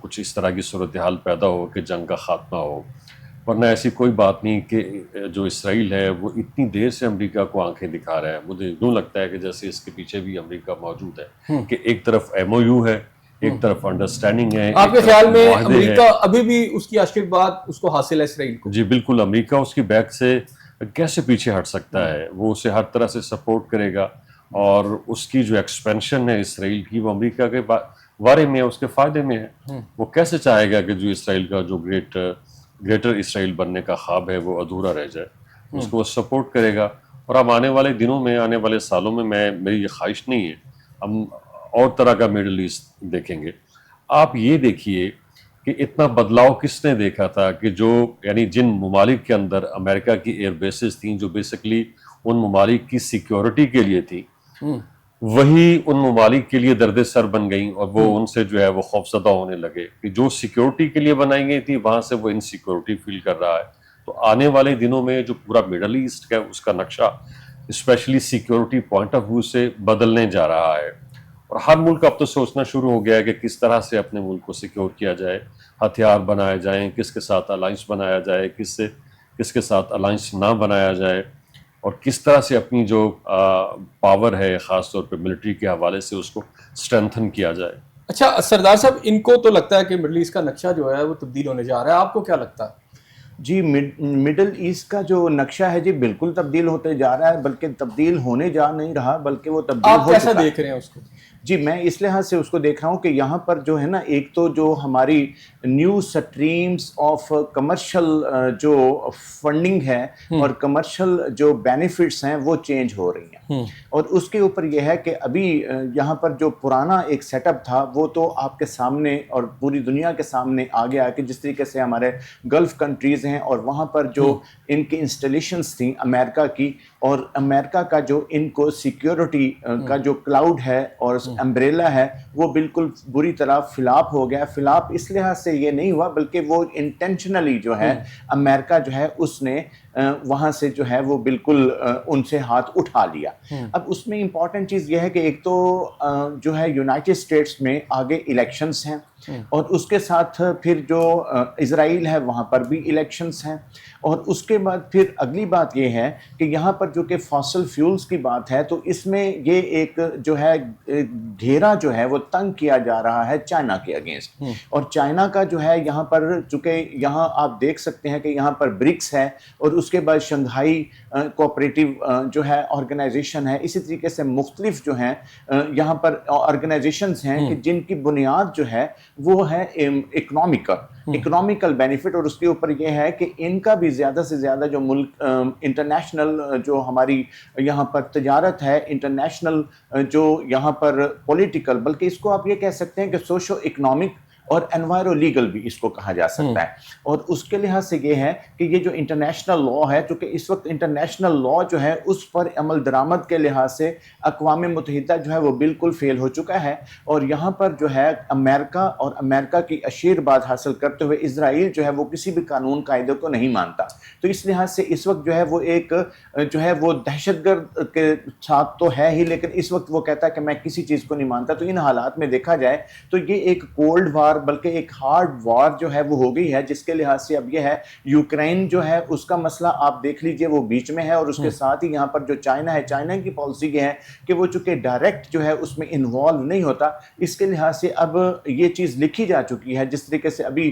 کچھ اس طرح کی صورتحال پیدا ہو کہ جنگ کا خاتمہ ہو، ورنہ ایسی کوئی بات نہیں کہ جو اسرائیل ہے وہ اتنی دیر سے امریکہ کو آنکھیں دکھا رہا ہے. مجھے یوں لگتا ہے کہ جیسے اس کے پیچھے بھی امریکہ موجود ہے، کہ ایک طرف ایم او یو ہے، ایک طرف انڈرسٹینڈنگ ہے. آپ کے خیال میں امریکہ ابھی بھی اس کی آشیرواد اس کو حاصل ہے اسرائیل کو؟ جی بالکل، امریکہ اس کی بیک سے کیسے پیچھے ہٹ سکتا ہے؟ وہ اسے ہر طرح سے سپورٹ کرے گا، اور اس کی جو ایکسپینشن ہے اسرائیل کی وہ امریکہ کے بارے میں اس کے فائدے میں ہے. وہ کیسے چاہے گا کہ جو اسرائیل کا جو گریٹر اسرائیل بننے کا خواب ہے وہ ادھورا رہ جائے؟ اس کو وہ سپورٹ کرے گا. اور اب آنے والے دنوں میں، آنے والے سالوں میں میری یہ خواہش نہیں ہے، ہم اور طرح کا مڈل ایسٹ دیکھیں گے. آپ یہ دیکھیے کہ اتنا بدلاؤ کس نے دیکھا تھا کہ جو یعنی جن ممالک کے اندر امریکہ کی ایئر بیسز تھیں جو بیسکلی ان ممالک کی سیکیورٹی کے لیے تھی، وہی ان ممالک کے لیے درد سر بن گئیں، اور وہ ان سے جو ہے وہ خوفزدہ ہونے لگے کہ جو سیکیورٹی کے لیے بنائی گئی تھی وہاں سے وہ انسیکیورٹی فیل کر رہا ہے. تو آنے والے دنوں میں جو پورا مڈل ایسٹ ہے اس کا نقشہ specially security point of view سے بدلنے جا رہا ہے. اور ہر ملک اب تو سوچنا شروع ہو گیا ہے کہ کس طرح سے اپنے ملک کو سیکیور کیا جائے، ہتھیار بنائے جائیں، کس کے ساتھ الائنس بنایا جائے، کس کے ساتھ الائنس نہ بنایا جائے، اور کس طرح سے اپنی جو پاور ہے خاص طور پہ ملٹری کے حوالے سے اس کو اسٹرینتھن کیا جائے. اچھا سردار صاحب، ان کو تو لگتا ہے کہ مڈل ایسٹ کا نقشہ جو ہے وہ تبدیل ہونے جا رہا ہے، آپ کو کیا لگتا ہے؟ جی مڈل ایسٹ کا جو نقشہ ہے جی بالکل تبدیل ہوتے جا رہا ہے، بلکہ تبدیل ہونے جا نہیں رہا بلکہ وہ تبدیل ہو چکا ہے. آپ کیسا دیکھ رہے ہیں اس کو؟ جی میں اس لحاظ سے اس کو دیکھ رہا ہوں کہ یہاں پر جو ہے نا، ایک تو جو ہماری نیو سٹریمز آف کمرشل جو فنڈنگ ہے اور کمرشل جو بینیفٹس ہیں وہ چینج ہو رہی ہیں. اور اس کے اوپر یہ ہے کہ ابھی یہاں پر جو پرانا ایک سیٹ اپ تھا وہ تو آپ کے سامنے اور پوری دنیا کے سامنے آ گیا کہ جس طریقے سے ہمارے گلف کنٹریز ہیں اور وہاں پر جو ان کی انسٹالیشنز تھیں امریکہ کی، اور امریکہ کا جو ان کو سیکیورٹی کا جو کلاؤڈ ہے اور امبریلا ہے وہ بالکل بری طرح فلاپ ہو گیا. فلاپ اس لحاظ سے یہ نہیں ہوا بلکہ وہ انٹینشنلی جو ہے امریکہ جو ہے اس نے وہاں سے جو ہے وہ بالکل ان سے ہاتھ اٹھا لیا. اب اس میں امپورٹنٹ چیز یہ ہے کہ ایک تو جو ہے یونائٹڈ اسٹیٹس میں آگے الیکشنز ہیں، اور اس کے ساتھ پھر جو اسرائیل ہے وہاں پر بھی الیکشنز ہیں، اور اس کے بعد پھر اگلی بات یہ ہے کہ یہاں پر جو کہ فاسل فیولز کی بات ہے تو اس میں یہ ایک جو ہے گھیرا جو ہے وہ تنگ کیا جا رہا ہے چائنا کے اگینسٹ. اور چائنا کا جو ہے یہاں پر چونکہ یہاں آپ دیکھ سکتے ہیں کہ یہاں پر برکس ہے اور اس کے بعد شنگھائی کوآپریٹو جو ہے آرگنائزیشن ہے، اسی طریقے سے مختلف جو ہیں یہاں پر آرگنائزیشنز ہیں کہ جن کی بنیاد جو ہے وہ ہے اکنامیکل بینیفٹ. اور اس کے اوپر یہ ہے کہ ان کا بھی زیادہ سے زیادہ جو ملک انٹرنیشنل جو ہماری یہاں پر تجارت ہے، انٹرنیشنل جو یہاں پر پولیٹیکل، بلکہ اس کو آپ یہ کہہ سکتے ہیں کہ سوشو اکنامک اور انوائرو لیگل بھی اس کو کہا جا سکتا ہے. اور اس کے لحاظ سے یہ ہے کہ یہ جو انٹرنیشنل لا ہے، چونکہ اس وقت انٹرنیشنل لا جو ہے اس پر عمل درآمد کے لحاظ سے اقوام متحدہ جو ہے وہ بالکل فیل ہو چکا ہے. اور یہاں پر جو ہے امریکہ اور امریکہ کی آشیرواد حاصل کرتے ہوئے اسرائیل جو ہے وہ کسی بھی قانون قاعدے کو نہیں مانتا. تو اس لحاظ سے اس وقت جو ہے وہ ایک جو ہے وہ دہشت گرد کے ساتھ تو ہے ہی، لیکن اس وقت وہ کہتا ہے کہ میں کسی چیز کو نہیں مانتا. تو ان حالات میں دیکھا جائے تو یہ ایک کولڈ وار بلکہ ایک ہارڈ وار جو ہے وہ ہو گئی ہے، جس کے لحاظ سے اب یہ ہے یوکرین جو ہے اس کا مسئلہ آپ دیکھ لیجئے وہ بیچ میں ہے، اور اس کے ساتھ ہی یہاں پر جو چائنا ہے، چائنا کی پالیسی یہ ہے کہ وہ چونکہ ڈائریکٹ جو ہے اس میں انوالو نہیں ہوتا. اس کے لحاظ سے اب یہ چیز لکھی جا چکی ہے، جس طریقے سے ابھی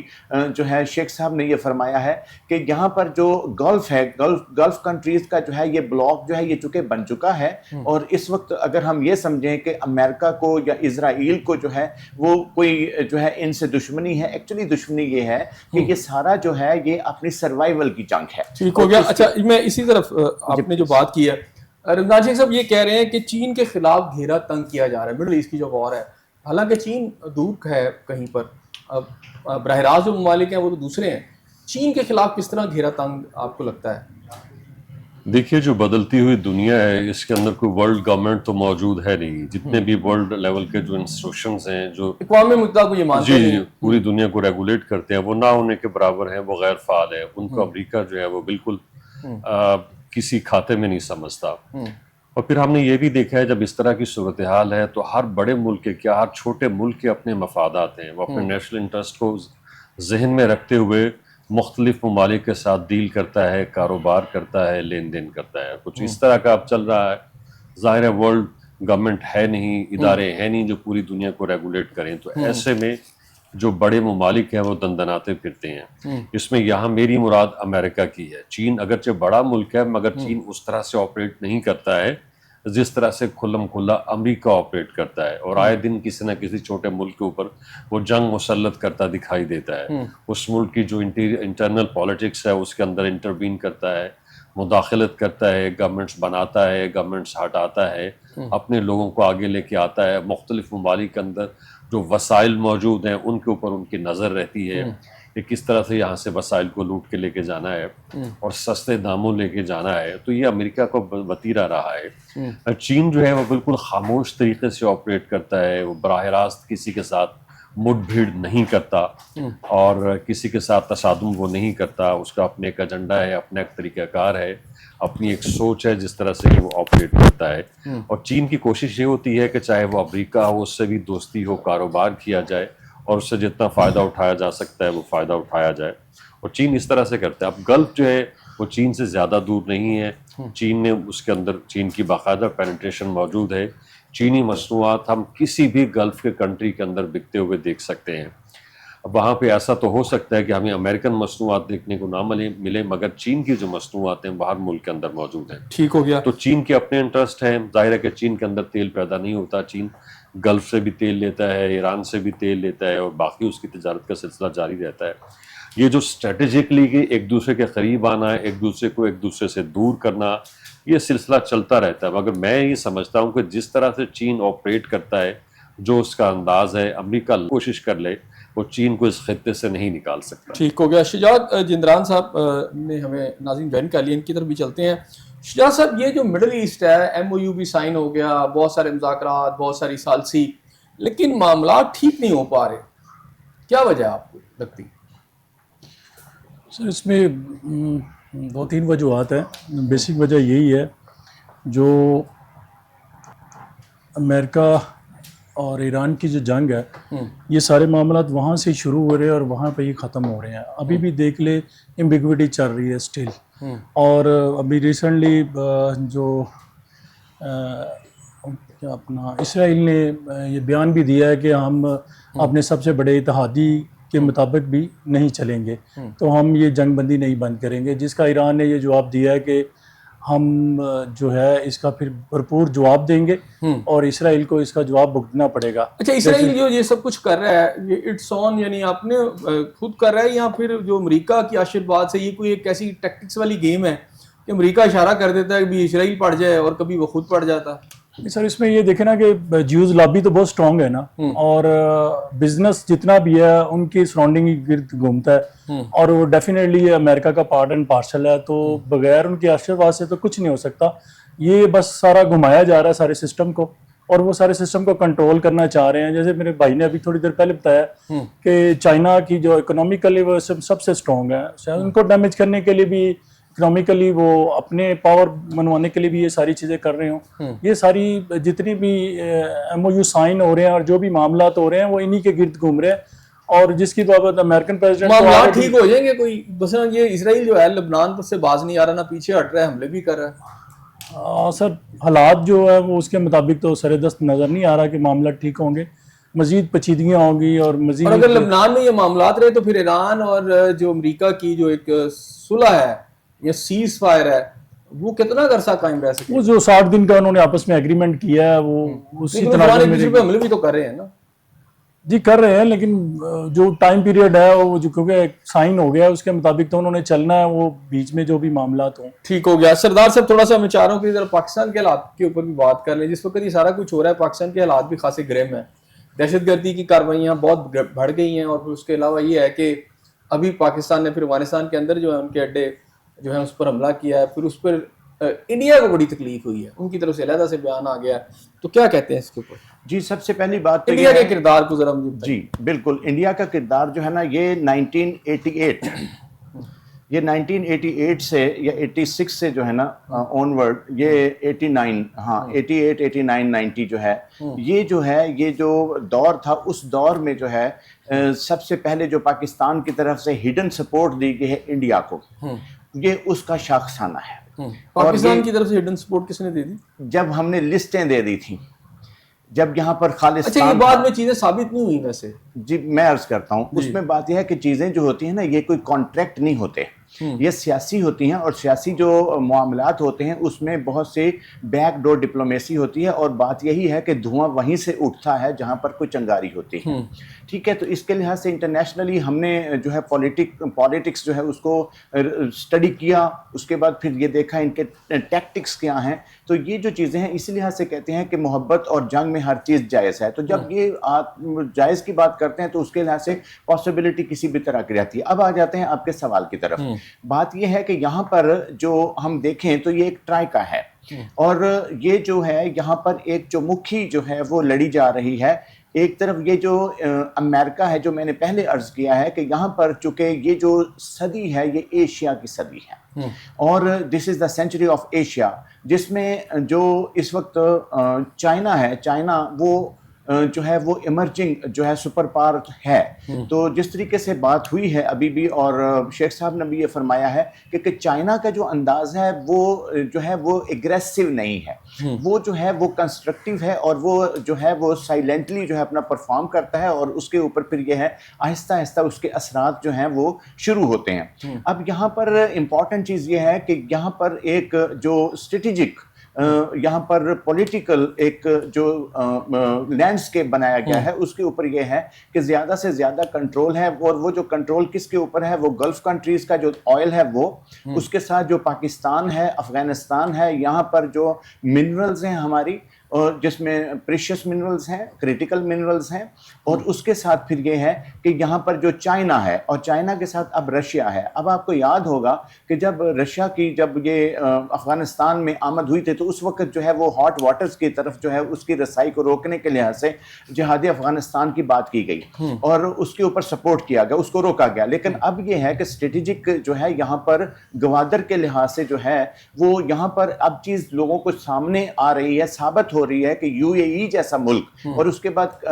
جو ہے شیخ صاحب نے یہ فرمایا ہے کہ یہاں پر جو گلف ہے، گلف کنٹریز کا جو ہے یہ بلاک جو ہے یہ چونکہ بن چکا ہے. اور اس وقت اگر ہم یہ سمجھیں کہ امریکہ کو یا اسرائیل کو جو ہے وہ کوئی جو ہے ان سے دشمنی ہے، ایکچولی دشمنی یہ ہے کہ یہ سارا جو ہے یہ اپنی سروائیول کی جنگ ہے. ٹھیک ہو گیا. اچھا میں اسی طرف آپ نے جو بات کی ہے، رمضان شیخ صاحب یہ کہہ رہے ہیں کہ چین کے خلاف گھیرا تنگ کیا جا رہا ہے مڈل ایسٹ کی جو وار ہے. حالانکہ چین دور ہے کہیں پر، براہ راست جو ممالک ہیں وہ تو دوسرے ہیں. چین کے خلاف کس طرح گھیرا تنگ آپ کو لگتا ہے؟ دیکھیے جو بدلتی ہوئی دنیا ہے اس کے اندر کوئی ورلڈ گورنمنٹ تو موجود ہے نہیں. جتنے بھی ورلڈ لیول کے جو انسٹیٹیوشنز ہیں جو اقوام متحدہ کو یہ مانتے ہیں، جی پوری دنیا کو ریگولیٹ کرتے ہیں، وہ نہ ہونے کے برابر ہیں، وہ غیر فعال ہے. ان کو امریکہ جو ہے وہ بالکل کسی کھاتے میں نہیں سمجھتا. اور پھر ہم نے یہ بھی دیکھا ہے جب اس طرح کی صورتحال ہے تو ہر بڑے ملک کے کیا ہر چھوٹے ملک کے اپنے مفادات ہیں، وہ اپنے نیشنل انٹرسٹ کو ذہن میں رکھتے ہوئے مختلف ممالک کے ساتھ ڈیل کرتا ہے، کاروبار کرتا ہے، لین دین کرتا ہے. کچھ اس طرح کا اب چل رہا ہے. ظاہر ہے ورلڈ گورنمنٹ ہے نہیں، ادارے ہیں نہیں جو پوری دنیا کو ریگولیٹ کریں، تو ایسے میں جو بڑے ممالک ہیں وہ دندناتے پھرتے ہیں. اس میں یہاں میری مراد امریکہ کی ہے. چین اگرچہ بڑا ملک ہے مگر چین اس طرح سے آپریٹ نہیں کرتا ہے جس طرح سے کھلم کھلا امریکہ آپریٹ کرتا ہے، اور آئے دن کسی نہ کسی چھوٹے ملک کے اوپر وہ جنگ مسلط کرتا دکھائی دیتا ہے. اس ملک کی جو انٹرنل پالیٹکس ہے اس کے اندر انٹروین کرتا ہے، مداخلت کرتا ہے، گورنمنٹس بناتا ہے، گورنمنٹس ہٹاتا ہے، اپنے لوگوں کو آگے لے کے آتا ہے. مختلف ممالک کے اندر جو وسائل موجود ہیں ان کے اوپر ان کی نظر رہتی ہے کہ کس طرح سے یہاں سے وسائل کو لوٹ کے لے کے جانا ہے اور سستے داموں لے کے جانا ہے. تو یہ امریکہ کو وتیرہ رہا ہے. چین جو ہے وہ بالکل خاموش طریقے سے آپریٹ کرتا ہے، وہ براہ راست کسی کے ساتھ مٹ بھیڑ نہیں کرتا اور کسی کے ساتھ تصادم وہ نہیں کرتا. اس کا اپنے ایک ایجنڈا ہے، اپنا ایک طریقہ کار ہے، اپنی ایک سوچ ہے جس طرح سے وہ آپریٹ کرتا ہے. اور چین کی کوشش یہ ہوتی ہے کہ چاہے وہ امریکہ ہو اس سے بھی دوستی ہو، کاروبار کیا جائے اور اس سے جتنا فائدہ اٹھایا جا سکتا ہے وہ فائدہ اٹھایا جائے. اور چین اس طرح سے کرتا ہے. اب گلف جو ہے وہ چین سے زیادہ دور نہیں ہے. چین نے اس کے اندر چین کی باقاعدہ پینیٹریشن موجود ہے. چینی مصنوعات ہم کسی بھی گلف کے کنٹری کے اندر بکتے ہوئے دیکھ سکتے ہیں. اب وہاں پہ ایسا تو ہو سکتا ہے کہ ہمیں امریکن مصنوعات دیکھنے کو نہ ملے مگر چین کی جو مصنوعات ہیں باہر ملک کے اندر موجود ہیں. ٹھیک ہو گیا. تو چین کے اپنے انٹرسٹ ہیں. ظاہر ہے کہ چین کے اندر تیل پیدا نہیں ہوتا. چین گلف سے بھی تیل لیتا ہے، ایران سے بھی تیل لیتا ہے اور باقی اس کی تجارت کا سلسلہ جاری رہتا ہے. یہ جو اسٹریٹجکلی کہ ایک دوسرے کے قریب آنا ہے، ایک دوسرے کو ایک دوسرے سے دور کرنا، یہ سلسلہ چلتا رہتا ہے. مگر میں یہ سمجھتا ہوں کہ جس طرح سے چین آپریٹ کرتا ہے، جو اس کا انداز ہے، امریکہ کوشش کر لے وہ چین کو اس خطے سے نہیں نکال سکتا. ٹھیک ہو گیا. شجاعت جندران صاحب نے ہمیں ناظرین جوائن کر لیا، ان کی طرف بھی چلتے ہیں. شجاعت صاحب، یہ جو مڈل ایسٹ ہے، ایم او یو بھی سائن ہو گیا، بہت سارے مذاکرات، بہت ساری ثالثی، لیکن معاملات ٹھیک نہیں ہو پا رہے. کیا وجہ آپ کو لگتی؟ سر اس میں دو تین وجوہات ہیں. بیسک وجہ یہی ہے، جو امریکہ اور ایران کی جو جنگ ہے، یہ سارے معاملات وہاں سے شروع ہو رہے ہیں اور وہاں پہ ہی ختم ہو رہے ہیں. ابھی بھی دیکھ لے ایمبیگوٹی چل رہی ہے اسٹل. اور ابھی ریسنٹلی جو اپنا اسرائیل نے یہ بیان بھی دیا ہے کہ ہم اپنے سب سے بڑے اتحادی کے مطابق بھی نہیں چلیں گے، تو ہم یہ جنگ بندی نہیں بند کریں گے. جس کا ایران نے یہ جواب دیا ہے کہ ہم جو ہے اس کا پھر بھرپور جواب دیں گے اور اسرائیل کو اس کا جواب بھگتنا پڑے گا. اچھا، اسرائیل جو یہ سب کچھ کر رہا ہے، یہ اٹس آن یعنی آپ نے خود کر رہا ہے یا پھر جو امریکہ کی آشرواد سے یہ کوئی ایک ایسی ٹیکٹکس والی گیم ہے کہ امریکہ اشارہ کر دیتا ہے کہ بھی اسرائیل پڑ جائے اور کبھی وہ خود پڑ جاتا ہے؟ سر اس میں یہ دیکھیں نا کہ جیوز لابی تو بہت اسٹرانگ ہے نا، اور بزنس جتنا بھی ہے ان کی سراؤنڈنگ گرد گھومتا ہے، اور وہ ڈیفینیٹلی امریکہ کا پارٹ اینڈ پارسل ہے. تو بغیر ان کی آشرواد سے تو کچھ نہیں ہو سکتا. یہ بس سارا گھمایا جا رہا ہے سارے سسٹم کو، اور وہ سارے سسٹم کو کنٹرول کرنا چاہ رہے ہیں. جیسے میرے بھائی نے ابھی تھوڑی دیر پہلے بتایا کہ چائنا کی جو اکنامیکلی وہ سب سے اسٹرانگ ہے، ان کو ڈیمیج کرنے کے لیے بھی، اکنامیکلی وہ اپنے پاور منوانے کے لیے بھی یہ ساری چیزیں کر رہے ہوں. یہ ساری جتنی بھی ایم او یو سائن ہو رہے ہیں اور جو بھی معاملات ہو رہے ہیں وہ انہی کے گرد گھوم رہے ہیں. اور جس کی بابت امریکن پریزیڈنٹ معاملات ٹھیک ہو جائیں گے. کوئی مثلا یہ اسرائیل جو ہے لبنان پر سے باز نہیں آ رہا، نہ پیچھے ہٹ رہا ہے، حملے بھی کر رہا ہے. سر حالات جو ہے وہ اس کے مطابق تو سر دست نظر نہیں آ رہا کہ معاملات ٹھیک ہوں گے. مزید پیچیدگیاں ہوں گی اور مزید، اور اگر لبنان میں یہ معاملات رہے تو پھر ایران اور جو امریکہ کی جو ایک صلح ہے یا سیز فائر ہے وہ کتنا عرصہ قائم رہ سکے؟ وہ جو 60 دن کا انہوں نے آپس میں ایگریمنٹ کیا ہے وہ اسی تناظر میں حملے بھی تو کر رہے ہیں نا. جی کر رہے ہیں، لیکن جو ٹائم پیریڈ ہے وہ جو کیونکہ سائن ہو گیا اس کے مطابق تو انہوں نے چلنا ہے، وہ بیچ میں جو بھی معاملات ہوں. ٹھیک ہو گیا. سردار صاحب تھوڑا سا میں چاہ رہا ہوں کہ ذرا پاکستان کے حالات کے اوپر بھی بات کر لیں. جس وقت یہ سارا کچھ ہو رہا ہے پاکستان کے حالات بھی خاصے گرم ہیں. دہشت گردی کی کارروائیاں بہت بڑھ گئی ہیں، اور پھر اس کے علاوہ یہ ہے کہ ابھی پاکستان نے پھر افغانستان کے اندر جو ہے ان کے اڈے جو ہے اس پر حملہ کیا ہے. پھر اس پر انڈیا کو بڑی تکلیف ہوئی ہے، ان کی طرف سے علیحدہ سے بیان آ گیا ہے. تو کیا کہتے ہیں اس کے اوپر؟ جی سب سے پہلی بات تو انڈیا کے کردار کو ذرا مجھے جی بالکل، انڈیا کا کردار جو ہے نا یہ 1988 یہ 1988 سے یا 86 سے جو ہے نا آنورڈ یہ 89 ہاں 88 89 90 جو ہے یہ جو دور تھا اس دور میں جو ہے سب سے پہلے جو پاکستان کی طرف سے ہڈن سپورٹ دی گئی ہے انڈیا کو، یہ اس کا شاخسانہ ہے۔ پاکستان کی طرف سے ہڈن سپورٹ کس نے دے دی؟ جب ہم نے لسٹیں دے دی تھیں، جب یہاں پر اچھا یہ خالصتان بعد میں چیزیں ثابت نہیں ہوئی ویسے؟ جی میں عرض کرتا ہوں، اس میں بات یہ ہے کہ چیزیں جو ہوتی ہیں نا یہ کوئی کانٹریکٹ نہیں ہوتے، یہ سیاسی ہوتی ہیں، اور سیاسی جو معاملات ہوتے ہیں اس میں بہت سے بیک ڈور ڈپلومیسی ہوتی ہے، اور بات یہی ہے کہ دھواں وہیں سے اٹھتا ہے جہاں پر کوئی چنگاری ہوتی ہے، ٹھیک ہے۔ تو اس کے لحاظ سے انٹرنیشنلی ہم نے جو ہے پولیٹکس جو ہے اس کو اسٹڈی کیا، اس کے بعد پھر یہ دیکھا ان کے ٹیکٹکس کیا ہیں، تو یہ جو چیزیں ہیں اسی لحاظ سے کہتے ہیں کہ محبت اور جنگ میں ہر چیز جائز ہے۔ تو جب یہ جائز کی بات کرتے ہیں تو اس کے لحاظ سے پاسبلٹی کسی بھی طرح کی رہتی ہے۔ اب آ جاتے ہیں آپ کے سوال کی طرف۔ بات یہ ہے کہ یہاں پر جو ہم دیکھیں تو یہ ایک ٹرائکا ہے، اور یہ جو ہے یہاں پر ایک جو مکھی جو ہے وہ لڑی جا رہی ہے۔ ایک طرف یہ جو امریکہ ہے، جو میں نے پہلے عرض کیا ہے کہ یہاں پر چونکہ یہ جو صدی ہے یہ ایشیا کی صدی ہے، اور دس از دا سینچری آف ایشیا، جس میں جو اس وقت چائنا ہے، چائنا وہ جو ہے وہ ایمرجنگ جو ہے سپر پاور ہے۔ تو جس طریقے سے بات ہوئی ہے ابھی بھی، اور شیخ صاحب نے بھی یہ فرمایا ہے کہ چائنا کا جو انداز ہے وہ جو ہے وہ اگریسو نہیں ہے، وہ جو ہے وہ کنسٹرکٹیو ہے، اور وہ جو ہے وہ سائلنٹلی جو ہے اپنا پرفارم کرتا ہے، اور اس کے اوپر پھر یہ ہے آہستہ آہستہ اس کے اثرات جو ہیں وہ شروع ہوتے ہیں۔ اب یہاں پر امپورٹنٹ چیز یہ ہے کہ یہاں پر ایک جو اسٹریٹجک یہاں پر پولیٹیکل ایک جو لینڈسکیپ بنایا گیا ہے اس کے اوپر یہ ہے کہ زیادہ سے زیادہ کنٹرول ہے، اور وہ جو کنٹرول کس کے اوپر ہے، وہ گلف کنٹریز کا جو آئل ہے وہ، اس کے ساتھ جو پاکستان ہے، افغانستان ہے، یہاں پر جو منرلز ہیں ہماری، اور جس میں پریشیس منرلز ہیں، کریٹیکل منرلز ہیں، اور اس کے ساتھ پھر یہ ہے کہ یہاں پر جو چائنا ہے، اور چائنا کے ساتھ اب رشیا ہے۔ اب آپ کو یاد ہوگا کہ جب رشیا کی جب یہ افغانستان میں آمد ہوئی تھی تو اس وقت جو ہے وہ ہاٹ واٹرز کی طرف جو ہے اس کی رسائی کو روکنے کے لحاظ سے جہاد افغانستان کی بات کی گئی، اور اس کے اوپر سپورٹ کیا گیا، اس کو روکا گیا۔ لیکن اب یہ ہے کہ اسٹریٹجک جو ہے یہاں پر گوادر کے لحاظ سے جو ہے وہ یہاں پر اب چیز لوگوں کو سامنے آ رہی ہے، ثابت ہو رہی ہے کہ یو اے ای جیسا ملک، اور اس کے بعد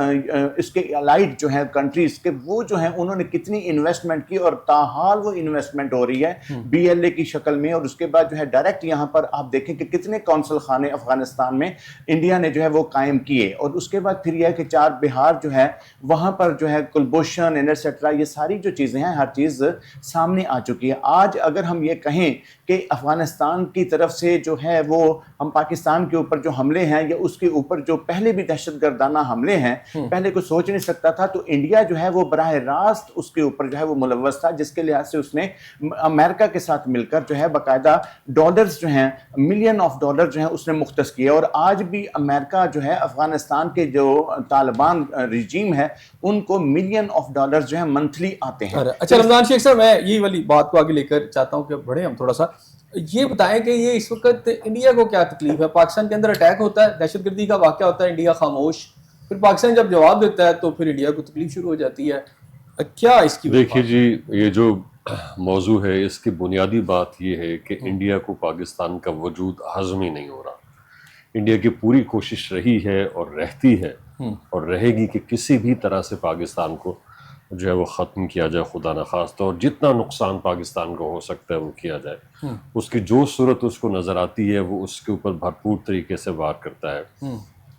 اس کے الائڈ جو ہیں کنٹریز کے، وہ جو ہیں انہوں نے کتنی انویسٹمنٹ کی، اور تاحال وہ انویسٹمنٹ ہو رہی ہے بی ایل اے کی شکل میں، اور اس کے بعد جو ہے ڈائریکٹ یہاں پر آپ دیکھیں کہ کتنے کونسل خانے افغانستان میں انڈیا نے جو ہے وہ قائم کیے، اور اس کے بعد پھر یہ ہے کہ چار بہار جو ہے وہاں پر جو ہے کلبھوشن ایٹسیٹرا، یہ ساری جو چیزیں ہیں ہر چیز سامنے آ چکی ہے۔ آج اگر ہم یہ کہیں کہ افغانستان کی طرف سے جو ہے وہ ہم پاکستان کے اوپر جو حملے ہیں یا اس کے اوپر جو پہلے بھی دہشت گردانہ حملے ہیں، پہلے کوئی سوچ نہیں سکتا تھا، تو انڈیا جو ہے وہ براہ راست اس کے اوپر جو ہے وہ ملوث تھا، جس کے لحاظ سے اس نے امریکہ کے ساتھ مل کر جو ہے باقاعدہ ڈالرز جو ہیں، ملین آف ڈالر جو ہیں اس نے مختص کیے، اور آج بھی امریکہ جو ہے افغانستان کے جو طالبان رجیم ہے ان کو ملین آف ڈالر جو ہیں منتھلی آتے ہیں۔ اچھا رمضان شیخ صاحب، میں یہی والی بات کو آگے لے کر چاہتا ہوں کہ بڑھیں ہم تھوڑا سا، یہ بتائیں کہ یہ اس وقت انڈیا کو کیا تکلیف ہے؟ پاکستان کے اندر اٹیک ہوتا ہے، دہشت گردی کا واقعہ ہوتا ہے، انڈیا خاموش، پھر پاکستان جب جواب دیتا ہے تو پھر انڈیا کو تکلیف شروع ہو جاتی ہے، کیا اس کی؟ دیکھیے جی، یہ جو موضوع ہے اس کی بنیادی بات یہ ہے کہ انڈیا کو پاکستان کا وجود ہضم ہی نہیں ہو رہا۔ انڈیا کی پوری کوشش رہی ہے اور رہتی ہے اور رہے گی کہ کسی بھی طرح سے پاکستان کو جو ہے وہ ختم کیا جائے، خدا نخواستہ، اور جتنا نقصان پاکستان کو ہو سکتا ہے وہ کیا جائے۔ اس کی جو صورت اس کو نظر آتی ہے وہ اس کے اوپر بھرپور طریقے سے وار کرتا ہے،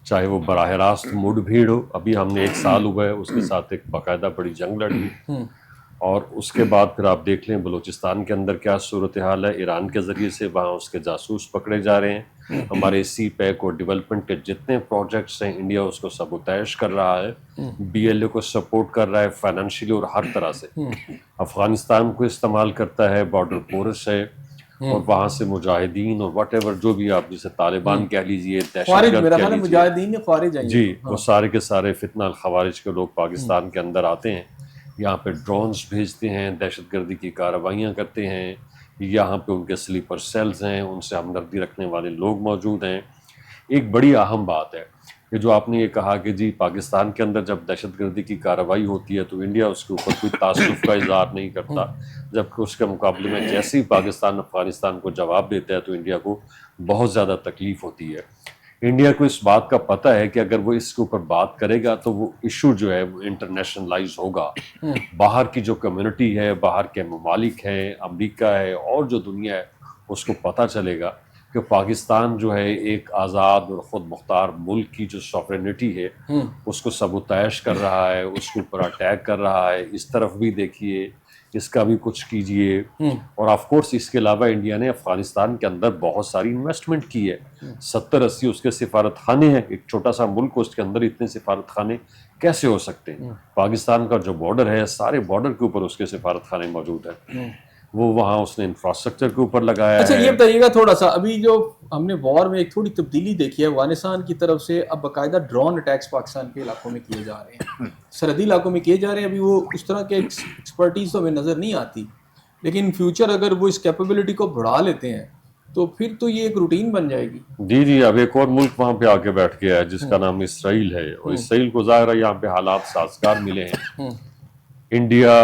چاہے وہ براہ راست مڈ بھیڑ ہو، ابھی ہم نے 1 سال ہوا ہے اس کے ساتھ ایک باقاعدہ بڑی جنگ لڑی، اور اس کے بعد پھر آپ دیکھ لیں بلوچستان کے اندر کیا صورتحال ہے، ایران کے ذریعے سے وہاں اس کے جاسوس پکڑے جا رہے ہیں، ہمارے سی پیک اور ڈیولپمنٹ کے جتنے پروجیکٹس ہیں انڈیا اس کو سبوتیش کر رہا ہے، بی ایل اے کو سپورٹ کر رہا ہے فائنینشیلی اور ہر طرح سے، افغانستان کو استعمال کرتا ہے، بارڈر پورس ہے، اور وہاں سے مجاہدین اور واٹ ایور جو بھی آپ جسے طالبان کہہ لیجیے، دہشت گرد کہہ لیجیے، مجاہدین خوارج ہیں جی، وہ سارے کے سارے فتنہ الخوارج کے لوگ پاکستان کے اندر آتے ہیں، یہاں پہ ڈرونز بھیجتے ہیں، دہشت گردی کی کارروائیاں کرتے ہیں، یہاں پہ ان کے سلیپر سیلز ہیں، ان سے ہمدردی رکھنے والے لوگ موجود ہیں۔ ایک بڑی اہم بات ہے یہ جو آپ نے یہ کہا کہ جی پاکستان کے اندر جب دہشت گردی کی کارروائی ہوتی ہے تو انڈیا اس کے اوپر کوئی تعصب کا اظہار نہیں کرتا، جبکہ اس کے مقابلے میں جیسے ہی پاکستان افغانستان کو جواب دیتا ہے تو انڈیا کو بہت زیادہ تکلیف ہوتی ہے۔ انڈیا کو اس بات کا پتہ ہے کہ اگر وہ اس کے اوپر بات کرے گا تو وہ ایشو جو ہے وہ انٹرنیشنلائز ہوگا، باہر کی جو کمیونٹی ہے، باہر کے ممالک ہیں، امریکہ ہے اور جو دنیا ہے اس کو پتہ چلے گا کہ پاکستان جو ہے ایک آزاد اور خود مختار ملک کی جو سافرینٹی ہے اس کو سبوتیش کر رہا ہے، اس کے اوپر اٹیک کر رہا ہے، اس طرف بھی دیکھیے، اس کا بھی کچھ کیجئے۔ اور آف کورس اس کے علاوہ انڈیا نے افغانستان کے اندر بہت ساری انویسٹمنٹ کی ہے، 70-80 اس کے سفارت خانے ہیں، ایک چھوٹا سا ملک اس کے اندر اتنے سفارت خانے کیسے ہو سکتے ہیں؟ پاکستان کا جو بارڈر ہے سارے بارڈر کے اوپر اس کے سفارت خانے موجود ہیں، وہ وہاں اس نے انفراسٹرکچر کے اوپر لگایا اچھا ہے۔ یہ بتائیے گا تھوڑا سا، ابھی جو ہم نے وار میں ایک تھوڑی تبدیلی دیکھی ہے افغانستان کی طرف سے، اب باقاعدہ ڈرون اٹیکس پاکستان کے علاقوں میں کیے جا رہے ہیں، سرحدی علاقوں میں کیے جا رہے ہیں۔ ابھی وہ اس طرح کے ایکسپرٹیز تو ہمیں نظر نہیں آتی، لیکن فیوچر اگر وہ اس کیپیبلٹی کو بڑھا لیتے ہیں تو پھر تو یہ ایک روٹین بن جائے گی۔ جی اب ایک اور ملک وہاں پہ آ کے بیٹھ گیا ہے جس کا نام اسرائیل ہے، اور اسرائیل کو ظاہر ہے یہاں پہ حالات سازگار ملے ہیں۔ انڈیا،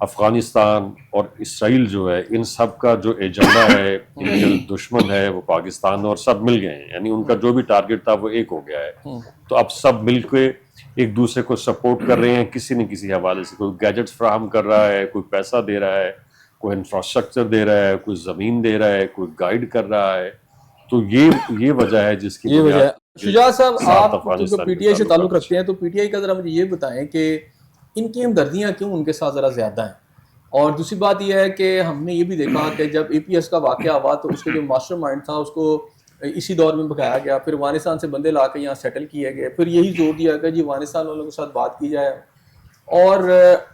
افغانستان اور اسرائیل جو ہے ان سب کا جو ایجنڈا ہے، ان کے جو دشمن ہے وہ پاکستان اور سب مل گئے ہیں، یعنی ان کا جو بھی ٹارگٹ تھا وہ ایک ہو گیا ہے۔ تو اب سب مل کے ایک دوسرے کو سپورٹ کر رہے ہیں کسی نہ کسی حوالے سے، کوئی گیجٹس فراہم کر رہا ہے، کوئی پیسہ دے رہا ہے، کوئی انفراسٹرکچر دے رہا ہے، کوئی زمین دے رہا ہے، کوئی گائیڈ کر رہا ہے۔ تو یہ وجہ ہے جس کی یہ وجہ ہے۔ شجاع صاحب آپ افغانستان جو پی ٹی آئی سے تعلق رکھتے ہیں تو پی ٹی آئی کا ذرا مجھے یہ بتائیں کہ ان کی ہمدردیاں کیوں ان کے ساتھ ذرا زیادہ ہیں؟ اور دوسری بات یہ ہے کہ ہم نے یہ بھی دیکھا کہ جب اے پی ایس کا واقعہ ہوا تو اس کے جو ماسٹر مائنڈ تھا اس کو اسی دور میں بھگایا گیا، پھر افغانستان سے بندے لا کے یہاں سیٹل کیے گئے، پھر یہی زور دیا کہ جی افغانستان والوں کے ساتھ بات کی جائے۔ اور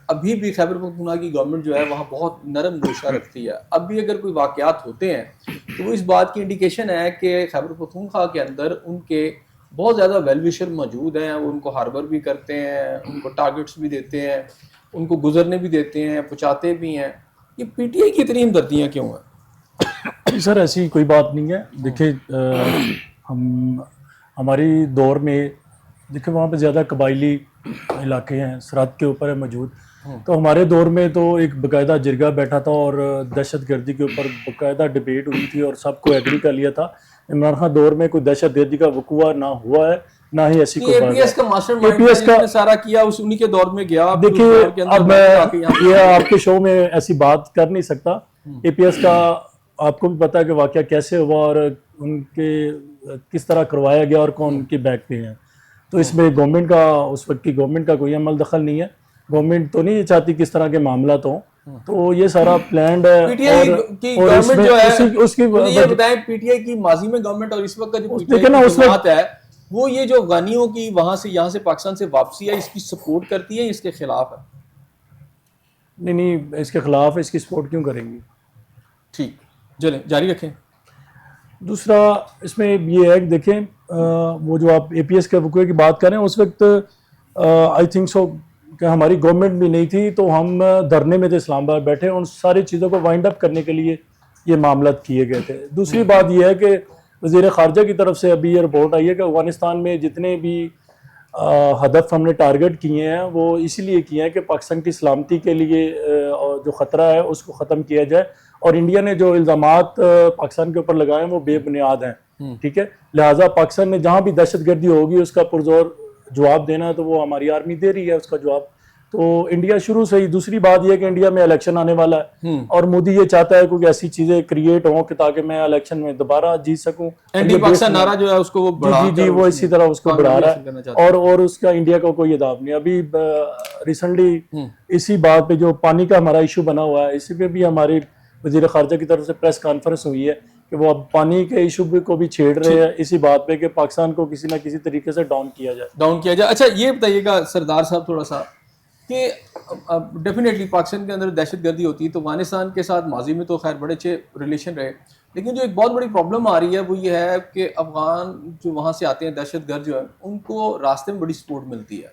ابھی بھی خیبر پختونخوا کی گورنمنٹ جو ہے وہاں بہت نرم گوشہ رکھتی ہے۔ اب بھی اگر کوئی واقعات ہوتے ہیں تو وہ اس بات کی انڈیکیشن ہے کہ خیبر پختونخوا کے اندر ان کے بہت زیادہ ویل وشر موجود ہیں، وہ ان کو ہاربر بھی کرتے ہیں، ان کو ٹارگٹس بھی دیتے ہیں، ان کو گزرنے بھی دیتے ہیں، پہنچاتے بھی ہیں۔ یہ پی ٹی آئی کی اتنی ہمدردیاں کیوں ہیں؟ سر ایسی کوئی بات نہیں ہے۔ دیکھیں ہماری دور میں دیکھیں وہاں پہ زیادہ قبائلی علاقے ہیں، سرحد کے اوپر ہے موجود، تو ہمارے دور میں تو ایک باقاعدہ جرگہ بیٹھا تھا اور دہشت گردی کے اوپر باقاعدہ ڈبیٹ ہوئی تھی اور سب کو ایگری کر لیا تھا۔ عمران خان دور میں کوئی دہشت گردی کا وقوع نہ ہوا ہے، نہ ہی ایسی کوئی اے بات پی ایس کا ہے۔ ماسٹر مائنڈ جس نے سارا کیا اس انہی کے دور میں گیا۔ دیکھیے اب میں یہ آپ کے شو میں ایسی بات کر نہیں سکتا۔ اے پی ایس کا آپ کو بھی پتا ہے کہ واقعہ کیسے ہوا اور ان کے کس طرح کروایا گیا اور کون ان کے بیک پہ ہیں، تو اس میں گورنمنٹ کا، اس وقت کی گورنمنٹ کا کوئی عمل دخل نہیں ہے۔ گورنمنٹ تو نہیں چاہتی کس طرح کے معاملات ہوں، تو یہ سارا پلانڈ ہے۔ پی ٹی آئی کی گورنمنٹ جو ہے اس کی یہ بتائیں، پی ٹی آئی کی ماضی میں گورنمنٹ اور اس وقت کا جو پی ٹی آئی کی جماعت ہے وہ یہ جو غانیوں کی وہاں سے یہاں سے پاکستان سے واپسی ہے اس کی سپورٹ کرتی ہے، اس کے خلاف ہے؟ نہیں اس کے خلاف ہے، اس کی سپورٹ کیوں کریں گی؟ ٹھیک، چلیں جاری رکھیں۔ دوسرا اس میں یہ ہے کہ دیکھیں وہ جو آپ اے پی ایس کے وقوع کی بات کریں، اس وقت آئی تھنک سو کہ ہماری گورنمنٹ بھی نہیں تھی، تو ہم دھرنے میں تھے اسلام آباد بیٹھے، ان ساری چیزوں کو وائنڈ اپ کرنے کے لیے یہ معاملات کیے گئے تھے۔ دوسری بات یہ ہے کہ وزیر خارجہ کی طرف سے ابھی یہ رپورٹ آئی ہے کہ افغانستان میں جتنے بھی ہدف ہم نے ٹارگٹ کیے ہیں وہ اسی لیے کیے ہیں کہ پاکستان کی سلامتی کے لیے جو خطرہ ہے اس کو ختم کیا جائے، اور انڈیا نے جو الزامات پاکستان کے اوپر لگائے ہیں وہ بے بنیاد ہیں، ٹھیک ہے۔ لہٰذا پاکستان نے جہاں بھی دہشت گردی ہوگی اس کا پرزور جواب دینا ہے، تو وہ ہماری آرمی دے رہی ہے اس کا جواب۔ تو انڈیا شروع سے ہی، دوسری بات یہ کہ انڈیا میں الیکشن آنے والا ہے اور مودی یہ چاہتا ہے کہ ایسی چیزیں کریٹ ہوں کہ تاکہ میں الیکشن میں دوبارہ جیت سکوں۔ اینٹی پاکستان نعرہ جو ہے اس کو وہ بڑھا جی وہ اسی طرح اس کو بڑھا رہا ہے، اور اس کا انڈیا کا کوئی اداب نہیں۔ ابھی ریسنٹلی اسی بات پہ جو پانی کا ہمارا ایشو بنا ہوا ہے، اسی پہ بھی ہماری وزیر خارجہ کی طرف سے پریس کانفرنس ہوئی ہے کہ وہ اب پانی کے ایشو کو بھی چھیڑ رہے ہیں اسی بات پہ کہ پاکستان کو کسی نہ کسی طریقے سے ڈاؤن کیا جائے۔ اچھا یہ بتائیے گا سردار صاحب تھوڑا سا کہ ڈیفینیٹلی پاکستان کے اندر دہشت گردی ہوتی ہے تو افغانستان کے ساتھ ماضی میں تو خیر بڑے اچھے ریلیشن رہے، لیکن جو ایک بہت بڑی پرابلم آ رہی ہے وہ یہ ہے کہ افغان جو وہاں سے آتے ہیں دہشت گرد جو ہیں ان کو راستے میں بڑی سپورٹ ملتی ہے،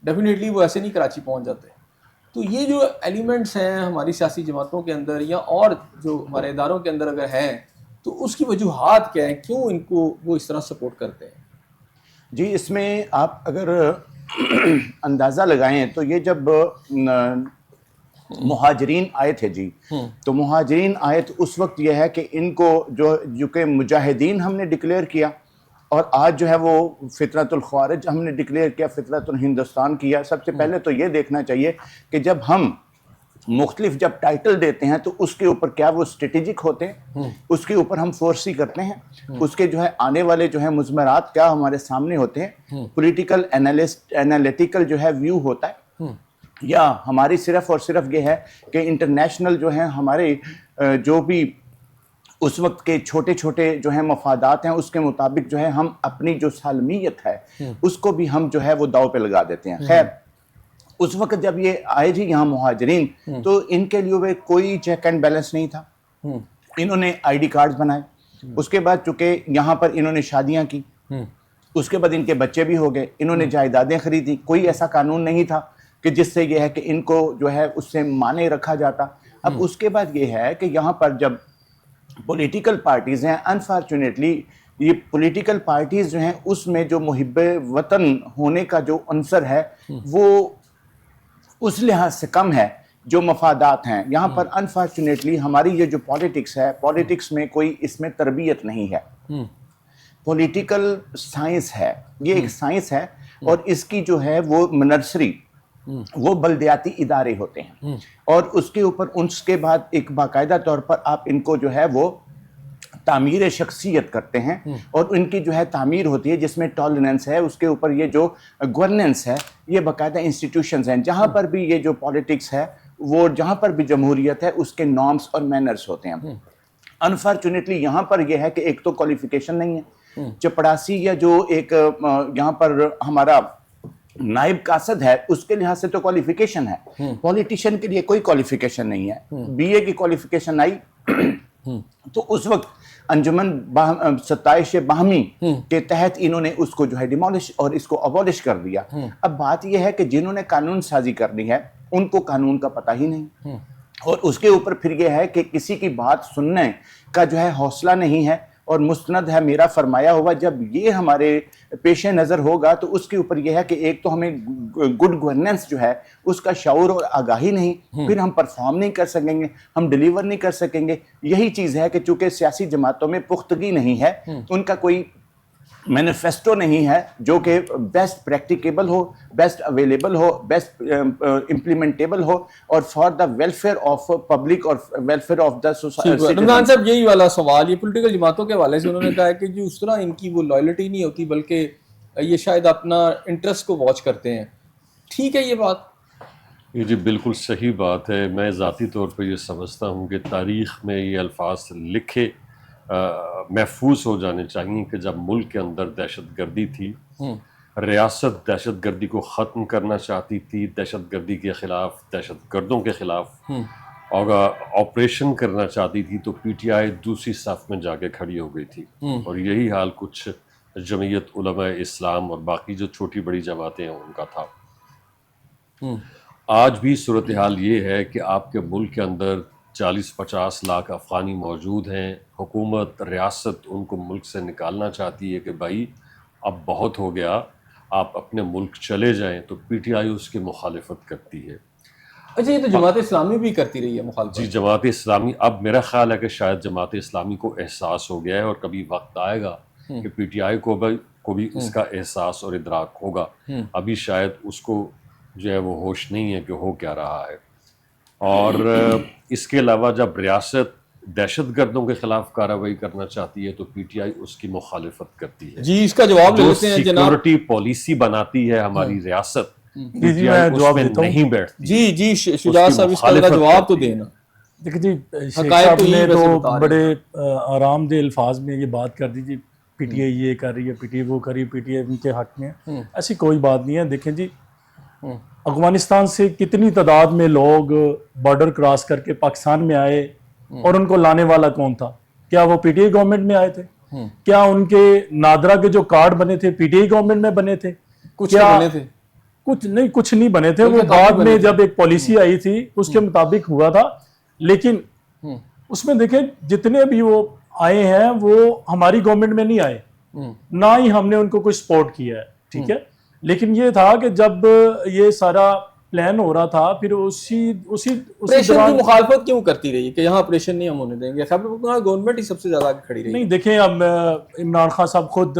ڈیفینیٹلی وہ ایسے نہیں کراچی پہنچ جاتے۔ تو یہ جو ایلیمنٹس ہیں ہماری سیاسی جماعتوں کے اندر یا اور جو ہمارے اداروں کے اندر اگر ہیں تو اس کی وجوہات کیا ہیں، کیوں ان کو وہ اس طرح سپورٹ کرتے ہیں؟ جی اس میں آپ اگر اندازہ لگائیں تو یہ جب مہاجرین آئے تھے جی، تو مہاجرین آئے تو اس وقت یہ ہے کہ ان کو جو کہ مجاہدین ہم نے ڈکلیئر کیا، اور آج جو ہے وہ فطرت الخوارج ہم نے ڈکلیئر کیا، فطرت الہندوستان کیا. سب سے پہلے تو یہ دیکھنا چاہیے کہ جب ہم مختلف جب ٹائٹل دیتے ہیں تو اس کے اوپر کیا وہ اسٹریٹجک ہوتے ہیں، اس کے اوپر ہم فورسی کرتے ہیں، اس کے جو ہے آنے والے جو ہے مضمرات کیا ہمارے سامنے ہوتے ہیں، پولیٹیکل انالیٹیکل جو ہے ویو ہوتا ہے، یا ہماری صرف اور صرف یہ ہے کہ انٹرنیشنل جو ہے ہمارے جو بھی اس وقت کے چھوٹے چھوٹے جو ہیں مفادات ہیں اس کے مطابق جو ہے ہم اپنی جو سالمیت ہے اس کو بھی ہم جو ہے وہ داؤ پہ لگا دیتے ہیں. خیر اس وقت جب یہ آئے جی یہاں مہاجرین، تو ان کے لیے کوئی چیک اینڈ بیلنس نہیں تھا. انہوں نے آئی ڈی کارڈز بنائے، اس کے بعد چونکہ یہاں پر انہوں نے شادیاں کی، اس کے بعد ان کے بچے بھی ہو گئے، انہوں نے جائیدادیں خریدی. کوئی ایسا قانون نہیں تھا کہ جس سے یہ ہے کہ ان کو جو ہے اس سے مانے رکھا جاتا. اب اس کے بعد یہ ہے کہ یہاں پر جب پولیٹیکل پارٹیز ہیں، انفارچونیٹلی یہ پولیٹیکل پارٹیز جو ہیں اس میں جو محب وطن ہونے کا جو عنصر ہے وہ اس لحاظ سے کم ہے جو مفادات ہیں. یہاں پر انفارچونیٹلی ہماری یہ جو پالیٹکس ہے، پالیٹکس میں کوئی اس میں تربیت نہیں ہے. پولیٹیکل سائنس ہے، یہ ایک سائنس ہے، اور اس کی جو ہے وہ نرسری وہ بلدیاتی ادارے ہوتے ہیں، اور اس کے اوپر اس کے بعد ایک باقاعدہ طور پر آپ ان کو جو ہے وہ تعمیر شخصیت کرتے ہیں، اور ان کی جو ہے تعمیر ہوتی ہے جس میں ٹالرنس ہے، اس کے اوپر یہ جو گورننس ہے، یہ باقاعدہ انسٹیٹیوشنز ہیں. جہاں پر بھی یہ جو پالیٹکس ہے وہ جہاں پر بھی جمہوریت ہے اس کے نارمز اور مینرز ہوتے ہیں. انفارچونیٹلی یہاں پر یہ ہے کہ ایک تو کوالیفیکیشن نہیں ہے، چپڑاسی یا جو ایک یہاں پر ہمارا نائب قاصد ہے اس کے لحاظ سے تو کوالیفیکیشن ہے، پولیٹیشین کے لیے کوئی کوالیفیکیشن نہیں ہے. بی اے کی کوالیفیکیشن آئی تو اس وقت انجمن ستائش باہمی کے تحت انہوں نے اس کو جو ہے ڈیمولش اور اس کو ابولش کر دیا. اب بات یہ ہے کہ جنہوں نے قانون سازی کرنی ہے ان کو قانون کا پتہ ہی نہیں، اور اس کے اوپر پھر یہ ہے کہ کسی کی بات سننے کا جو ہے حوصلہ نہیں ہے. اور مستند ہے میرا فرمایا ہوا، جب یہ ہمارے پیش نظر ہوگا تو اس کے اوپر یہ ہے کہ ایک تو ہمیں گڈ گورننس جو ہے اس کا شعور اور آگاہی نہیں، پھر ہم پرفارم نہیں کر سکیں گے، ہم ڈیلیور نہیں کر سکیں گے. یہی چیز ہے کہ چونکہ سیاسی جماعتوں میں پختگی نہیں ہے، ان کا کوئی مینیفیسٹو نہیں ہے جو کہ بیسٹ پریکٹیکیبل ہو، بیسٹ اویلیبل ہو، بیسٹ امپلیمنٹیبل ہو، اور for the welfare of public اور ویلفیئر آف دا سوسائٹی. رمضان صاحب یہی والا سوال، یہ پولیٹیکل جماعتوں کے حوالے سے انہوں نے کہا ہے کہ جو اس طرح ان کی وہ لائلٹی نہیں ہوتی بلکہ یہ شاید اپنا انٹرسٹ کو واچ کرتے ہیں. ٹھیک ہے یہ بات؟ یہ جی بالکل صحیح بات ہے. میں ذاتی طور پہ یہ سمجھتا ہوں کہ تاریخ میں یہ الفاظ لکھے محفوظ ہو جانے چاہیے کہ جب ملک کے اندر دہشت گردی تھی، ریاست دہشت گردی کو ختم کرنا چاہتی تھی، دہشت گردی کے خلاف، دہشت گردوں کے خلاف اور آپریشن کرنا چاہتی تھی، تو پی ٹی آئی دوسری صف میں جا کے کھڑی ہو گئی تھی. اور یہی حال کچھ جمعیت علماء اسلام اور باقی جو چھوٹی بڑی جماعتیں ہیں ان کا تھا. آج بھی صورتحال یہ ہے کہ آپ کے ملک کے اندر 40-50 لاکھ افغانی موجود ہیں. حکومت، ریاست ان کو ملک سے نکالنا چاہتی ہے کہ بھائی اب بہت ہو گیا، آپ اپنے ملک چلے جائیں، تو پی ٹی آئی اس کی مخالفت کرتی ہے. اچھا یہ تو جماعت اسلامی بھی کرتی رہی ہے مخالفت. جی جماعت اسلامی، اب میرا خیال ہے کہ شاید جماعت اسلامی کو احساس ہو گیا ہے، اور کبھی وقت آئے گا کہ پی ٹی آئی کو بھی اس کا احساس اور ادراک ہوگا. ابھی شاید اس کو جو ہے وہ ہوش نہیں ہے کہ ہو کیا رہا ہے. اور اس کے علاوہ جب ریاست دہشت گردوں کے خلاف کارروائی کرنا چاہتی ہے تو پی ٹی آئی اس کی مخالفت کرتی ہے. جی اس کا جواب لے لیتے ہیں جناب. سیکورٹی پالیسی بناتی ہے ہماری ریاست، جی میں جواب دیتا ہوں. نہیں بیٹھتی. جی شجاع صاحب اس کا جواب تو دینا. دیکھیں جی شیخ صاحب نے تو بڑے آرام دہ الفاظ میں یہ بات کر دی، جی پی ٹی آئی یہ کر رہی ہے، پی ٹی آئی وہ کر رہی ہے، پی ٹی آئی ان کے حق میں. ایسی کوئی بات نہیں ہے. دیکھیں جی افغانستان سے کتنی تعداد میں لوگ بارڈر کراس کر کے پاکستان میں آئے، اور ان کو لانے والا کون تھا؟ کیا وہ پی ٹی آئی گورنمنٹ میں آئے تھے؟ کیا ان کے نادرا کے جو کارڈ بنے تھے پی ٹی آئی گورنمنٹ میں بنے تھے؟ کچھ بنے تھے؟ کچھ نہیں بنے تھے. وہ بعد میں جب ایک پالیسی آئی تھی اس کے مطابق ہوا تھا. لیکن اس میں دیکھیں جتنے بھی وہ آئے ہیں وہ ہماری گورنمنٹ میں نہیں آئے، نہ ہی ہم نے ان کو کوئی سپورٹ کیا ہے, ٹھیک ہے. لیکن یہ تھا کہ جب یہ سارا پلان ہو رہا تھا, پھر اسی آپریشن کی مخالفت کیوں کرتی رہی کہ یہاں آپریشن نہیں ہم ہونے دیں گے؟ خیبر پختونخوا گورنمنٹ ہی سب سے زیادہ آگے کھڑی رہی. نہیں دیکھیں, اب عمران خان صاحب خود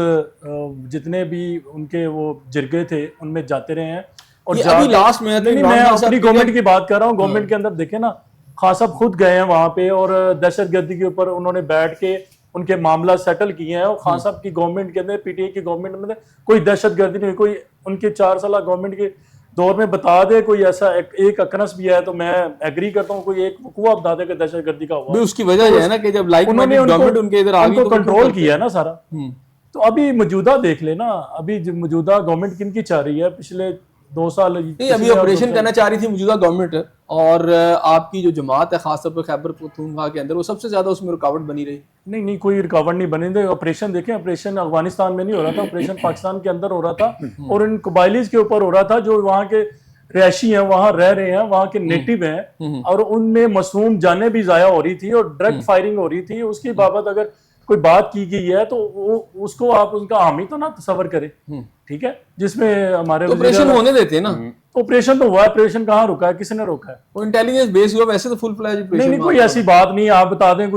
جتنے بھی ان کے وہ جرگے تھے ان میں جاتے رہے ہیں. اور ابھی لاسٹ میں میں اپنی گورنمنٹ کی بات کر رہا ہوں, گورنمنٹ کے اندر دیکھیں نا, خان صاحب خود گئے ہیں وہاں پہ اور دہشت گردی کے اوپر انہوں نے بیٹھ کے ان کے معاملہ سیٹل کیے ہیں. اور خان صاحب کی گورنمنٹ کے اندر, پی ٹی آئی کی گورنمنٹ میں کوئی دہشت گردی نہیں, کوئی ان کے 4 سالہ گورنمنٹ کے دور میں بتا دے کوئی ایسا ایک اکنس بھی ہے تو میں ایگری کرتا ہوں, کوئی ایک وقوع بتا دے کہ دہشت گردی کا ہوا. اس کی وجہ یہ ہے نا کہ جب لائک انہوں نے گورنمنٹ ان کے ادھر آ گئی تو کنٹرول کیا ہے نا سارا. تو ابھی موجودہ دیکھ لے نا, ابھی موجودہ گورنمنٹ کن کی چاہ رہی ہے پچھلے 2 سال؟ نہیں, ابھی آپریشن کرنا چاہ رہی تھی موجودہ گورنمنٹ, اور آپ کی جو جماعت ہے خاص طور پر خیبر پختونخوا کے اندر وہ سب سے زیادہ اس میں رکاوٹ بنی رہی. نہیں کوئی رکاوٹ نہیں بنی تھی. آپریشن دیکھیں, آپریشن افغانستان میں نہیں ہو رہا تھا, آپریشن پاکستان کے اندر ہو رہا تھا اور ان قبائلیز کے اوپر ہو رہا تھا جو وہاں کے رہائشی ہیں, وہاں رہ رہے ہیں, وہاں کے نیٹو ہیں, اور ان میں معصوم جانیں بھی ضائع ہو رہی تھی اور ڈائریکٹ فائرنگ ہو رہی تھی. اس کی بابت اگر کوئی بات کی گئی ہے تو اس کو آپ ان کا حامی تو نہ تصور کریں, ٹھیک ہے, جس میں ہمارے آپریشن ہونے دیتے ہیں نا. آپریشن تو ہوا ہے, آپریشن کہاں رکا ہے, کس نے روکا ہے؟ وہ انٹیلیجنس بیس ہوا, ویسے تو فل فلیج آپریشن. نہیں کوئی ایسی بات نہیں, آپ بتا دیں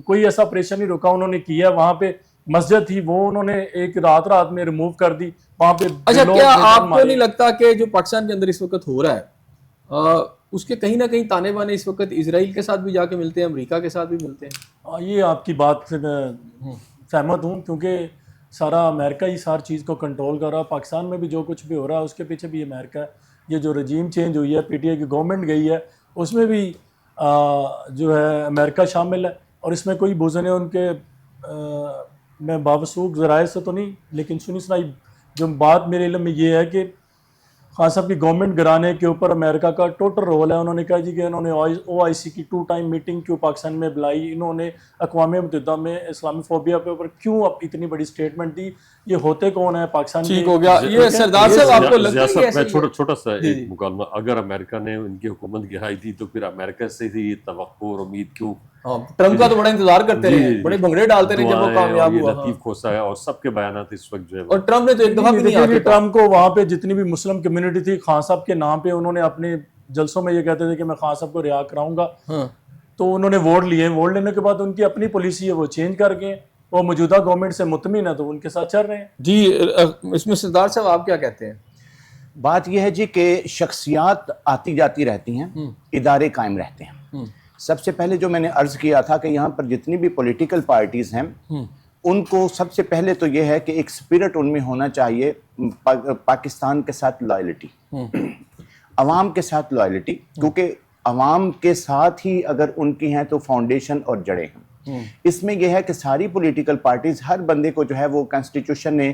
کوئی ایسا آپریشن نہیں روکا. انہوں نے کیا وہاں پہ مسجد تھی, وہ انہوں نے ایک رات میں ریموو کر دی وہاں پہ. اچھا, کیا آپ کو نہیں لگتا کہ جو پاکستان کے اندر اس وقت ہو رہا ہے اس کے کہیں نہ کہیں تانے بانے اس وقت اسرائیل کے ساتھ بھی جا کے ملتے ہیں, امریکہ کے ساتھ بھی ملتے ہیں؟ یہ آپ کی بات سے میں سہمت ہوں, کیونکہ سارا امریکہ ہی ساری چیز کو کنٹرول کر رہا ہے. پاکستان میں بھی جو کچھ بھی ہو رہا ہے اس کے پیچھے بھی امریکہ ہے. یہ جو رجیم چینج ہوئی ہے, پی ٹی آئی کی گورنمنٹ گئی ہے, اس میں بھی جو ہے امریکہ شامل ہے. اور اس میں کوئی بوزن ہے ان کے, میں باوثوق ذرائع سے تو نہیں, لیکن سنی سنائی جو بات میرے علم میں یہ ہے کہ خان صاحب کی گورنمنٹ گرانے کے اوپر امریکہ کا ٹوٹل رول ہے. انہوں نے کہا جی کہ انہوں نے او آئی سی کی 2 ٹائم میٹنگ کیوں پاکستان میں بلائی, انہوں نے اقوام متحدہ میں اسلامی فوبیا کے اوپر کیوں اب اتنی بڑی سٹیٹمنٹ دی, یہ ہوتے کون ہیں پاکستان کے؟ ٹھیک ہو گیا. یہ سردار صاحب آپ کو لگتا ہے میں چھوٹا سا ایک مکالمہ, اگر امریکہ نے ان کی حکومت گرائی تھی تو پھر امریکہ سے ہی یہ توقع اور امید کیوں؟ ٹرمپ کا تو بڑا انتظار کرتے رہے, بڑے بھنگڑے ڈالتے رہے جب وہ کامیاب ہوا. لطیف کھوسا ہے اور سب کے بیانات اس وقت جو ہے, اور ٹرمپ نے تو ایک دفعہ بھی نہیں آتے. ٹرمپ کو وہاں پہ جتنی بھی مسلم کمیونٹی تھی, خان صاحب کے نام پہ انہوں نے اپنے جلسوں میں یہ کہتے تھے کہ میں خان صاحب کو رہا کراؤں گا, تو انہوں نے ووٹ لیے. ووٹ لینے کے بعد ان کی اپنی پالیسی ہے وہ چینج کر گئے, وہ موجودہ گورنمنٹ سے مطمئن ہے تو ان کے ساتھ چل رہے ہیں. جی اس میں سردار صاحب آپ کیا کہتے ہیں؟ بات یہ ہے جی کہ شخصیات آتی جاتی رہتی ہیں, ادارے قائم رہتے ہیں. سب سے پہلے جو میں نے عرض کیا تھا کہ یہاں پر جتنی بھی پولیٹیکل پارٹیز ہیں ان کو سب سے پہلے تو یہ ہے کہ ایک سپرٹ ان میں ہونا چاہیے پاکستان کے ساتھ لائلٹی, عوام کے ساتھ لائلٹی, کیونکہ عوام کے ساتھ ہی اگر ان کی ہیں تو فاؤنڈیشن اور جڑیں ہیں. اس میں یہ ہے کہ ساری پولیٹیکل پارٹیز, ہر بندے کو جو ہے وہ کانسٹیٹیوشن نے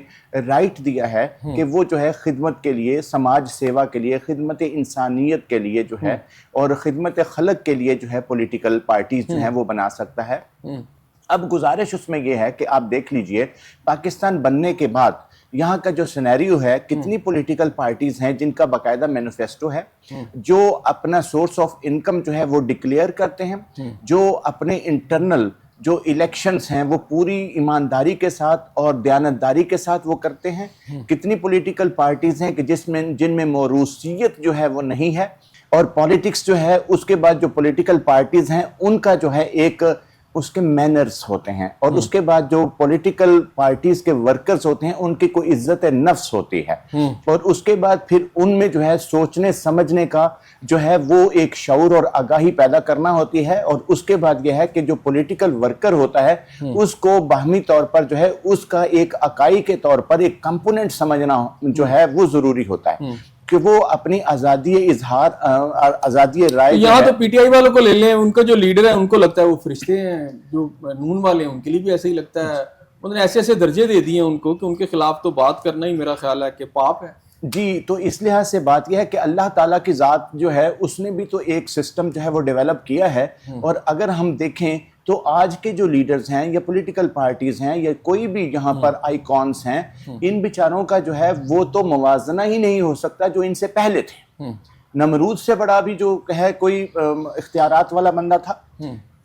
رائٹ دیا ہے کہ وہ جو ہے خدمت کے لیے, سماج سیوا کے لیے, خدمت انسانیت کے لیے جو ہے اور خدمت خلق کے لیے جو ہے پولیٹیکل پارٹیز جو ہیں وہ بنا سکتا ہے. اب گزارش اس میں یہ ہے کہ آپ دیکھ لیجئے پاکستان بننے کے بعد یہاں کا جو سینیریو ہے, کتنی پولیٹیکل پارٹیز ہیں جن کا باقاعدہ مینیفیسٹو ہے, جو اپنا سورس آف انکم جو ہے وہ ڈکلیئر کرتے ہیں, جو اپنے انٹرنل جو الیکشنز ہیں وہ پوری ایمانداری کے ساتھ اور دیانتداری کے ساتھ وہ کرتے ہیں. کتنی پولیٹیکل پارٹیز ہیں کہ جن میں موروثیت جو ہے وہ نہیں ہے, اور پولیٹکس جو ہے اس کے بعد جو پولیٹیکل پارٹیز ہیں ان کا جو ہے ایک اس کے مینرز ہوتے ہیں, اور اس کے بعد جو پولیٹیکل پارٹیز کے ورکرز ہوتے ہیں ان کی کوئی عزت نفس ہوتی ہے, اور اس کے بعد پھر ان میں جو ہے سوچنے سمجھنے کا جو ہے وہ ایک شعور اور آگاہی پیدا کرنا ہوتی ہے. اور اس کے بعد یہ ہے کہ جو پولیٹیکل ورکر ہوتا ہے اس کو باہمی طور پر جو ہے اس کا ایک اکائی کے طور پر ایک کمپوننٹ سمجھنا جو ہے وہ ضروری ہوتا ہے کہ وہ اپنی آزادی اظہار, آزادی رائے. یہاں تو پی ٹی آئی والوں کو لے لیں, ان کا جو لیڈر ہے ان کو لگتا ہے وہ فرشتے ہیں, جو نون والے ہیں ان کے لیے بھی ایسے ہی لگتا ہے. انہوں نے ایسے ایسے درجے دے دیے ان کو کہ ان کے خلاف تو بات کرنا ہی میرا خیال ہے کہ پاپ ہے. جی, تو اس لحاظ سے بات یہ ہے کہ اللہ تعالیٰ کی ذات جو ہے اس نے بھی تو ایک سسٹم جو ہے وہ ڈیولپ کیا ہے. اور اگر ہم دیکھیں تو آج کے جو لیڈرز ہیں یا پولیٹیکل پارٹیز ہیں یا کوئی بھی یہاں پر آئیکونس ہیں, ان بیچاروں کا جو ہے وہ تو موازنہ ہی نہیں ہو سکتا جو ان سے پہلے تھے. نمرود سے بڑا بھی جو ہے کوئی اختیارات والا بندہ تھا,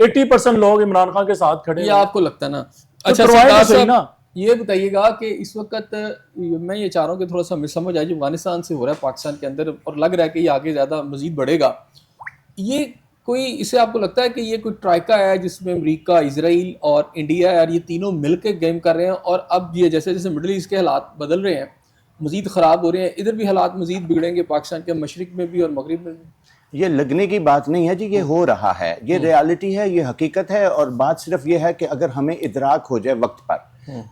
80% لوگ عمران خان کے ساتھ کھڑے یہ ہیں. آپ کو لگتا ہے نا. اچھا provide سردار تو صحیح نا. صاحب یہ بتائیے گا کہ اس وقت میں یہ چاہ رہا ہوں کہ تھوڑا سا سمجھ آئے جو افغانستان سے ہو رہا ہے پاکستان کے اندر اور لگ رہا ہے کہ یہ آگے زیادہ مزید بڑھے گا, یہ کوئی اسے آپ کو لگتا ہے کہ یہ کوئی ٹرائکا ہے جس میں امریکہ, اسرائیل اور انڈیا یار یہ تینوں مل کے گیم کر رہے ہیں, اور اب یہ جیسے جیسے مڈل ایسٹ کے حالات بدل رہے ہیں مزید خراب ہو رہے ہیں, ادھر بھی حالات مزید بگڑیں گے پاکستان کے مشرق میں بھی اور مغرب میں بھی؟ یہ لگنے کی بات نہیں ہے جی, یہ ہو رہا ہے, یہ ریالٹی ہے, یہ حقیقت ہے. اور بات صرف یہ ہے کہ اگر ہمیں ادراک ہو جائے وقت پر,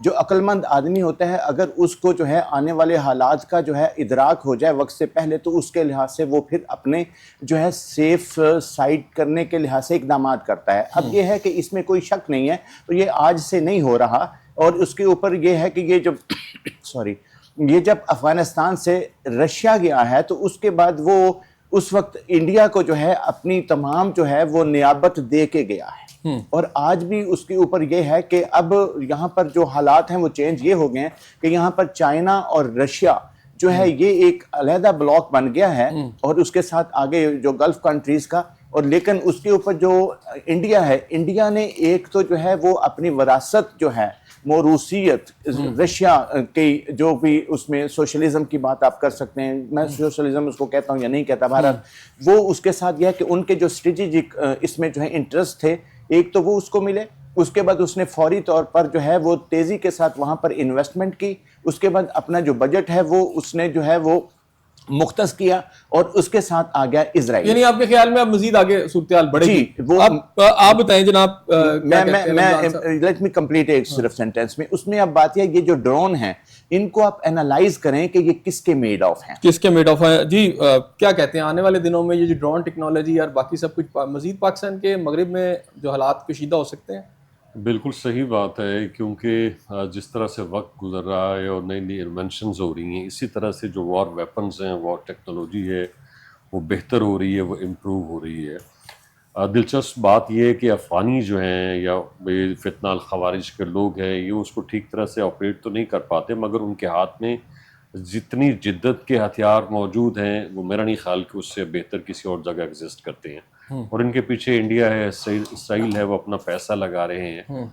جو عقل مند آدمی ہوتا ہے اگر اس کو جو ہے آنے والے حالات کا جو ہے ادراک ہو جائے وقت سے پہلے, تو اس کے لحاظ سے وہ پھر اپنے جو ہے سیف سائڈ کرنے کے لحاظ سے اقدامات کرتا ہے. اب یہ ہے کہ اس میں کوئی شک نہیں ہے, تو یہ آج سے نہیں ہو رہا. اور اس کے اوپر یہ ہے کہ یہ جب افغانستان سے رشیا گیا ہے تو اس کے بعد وہ اس وقت انڈیا کو جو ہے اپنی تمام جو ہے وہ نیابت دے کے گیا ہے. اور آج بھی اس کے اوپر یہ ہے کہ اب یہاں پر جو حالات ہیں وہ چینج یہ ہو گئے ہیں کہ یہاں پر چائنا اور رشیا جو ہے یہ ایک علیحدہ بلاک بن گیا ہے, اور اس کے ساتھ آگے جو گلف کنٹریز کا. اور لیکن اس کے اوپر جو انڈیا ہے, انڈیا نے ایک تو جو ہے وہ اپنی وراثت جو ہے موروثیت رشیا کی, جو بھی اس میں سوشلزم کی بات آپ کر سکتے ہیں, میں سوشلزم اس کو کہتا ہوں یا نہیں کہتا, بہرحال وہ اس کے ساتھ یہ ہے کہ ان کے جو اسٹریٹجک اس میں جو ہے انٹرسٹ تھے, ایک تو وہ اس کو ملے. اس کے بعد اس نے فوری طور پر جو ہے وہ تیزی کے ساتھ وہاں پر انویسٹمنٹ کی. اس کے بعد اپنا جو بجٹ ہے وہ اس نے جو ہے وہ مختص کیا, اور اس کے ساتھ آ گیا اسرائیل. یعنی آپ کے خیال میں اب مزید آگے صورتحال بڑھے گی؟ وہ آپ بتائیں جناب. میں لیٹ می کمپلیٹ ایک صرف سینٹینس میں. اس میں اب بات یہ جو ڈرون ہیں ان کو آپ انالائز کریں کہ یہ کس کے میڈ آف ہیں, کس کے میڈ آف ہیں. جی کیا کہتے ہیں آنے والے دنوں میں یہ جو ڈرون ٹیکنالوجی اور باقی سب کچھ مزید پاکستان کے مغرب میں جو حالات کشیدہ ہو سکتے ہیں؟ بالکل صحیح بات ہے, کیونکہ جس طرح سے وقت گزر رہا ہے اور نئی نئی انوینشنز ہو رہی ہیں, اسی طرح سے جو وار ویپنز ہیں, وار ٹیکنالوجی ہے وہ بہتر ہو رہی ہے, وہ امپروو ہو رہی ہے. دلچسپ بات یہ ہے کہ افغانی جو ہیں یا فتنہ الخوارج کے لوگ ہیں, یہ اس کو ٹھیک طرح سے آپریٹ تو نہیں کر پاتے, مگر ان کے ہاتھ میں جتنی جدت کے ہتھیار موجود ہیں وہ میرا نہیں خیال کہ اس سے بہتر کسی اور جگہ ایگزسٹ کرتے ہیں. اور ان کے پیچھے انڈیا ہے, اسرائیل ہے, وہ اپنا پیسہ لگا رہے ہیں.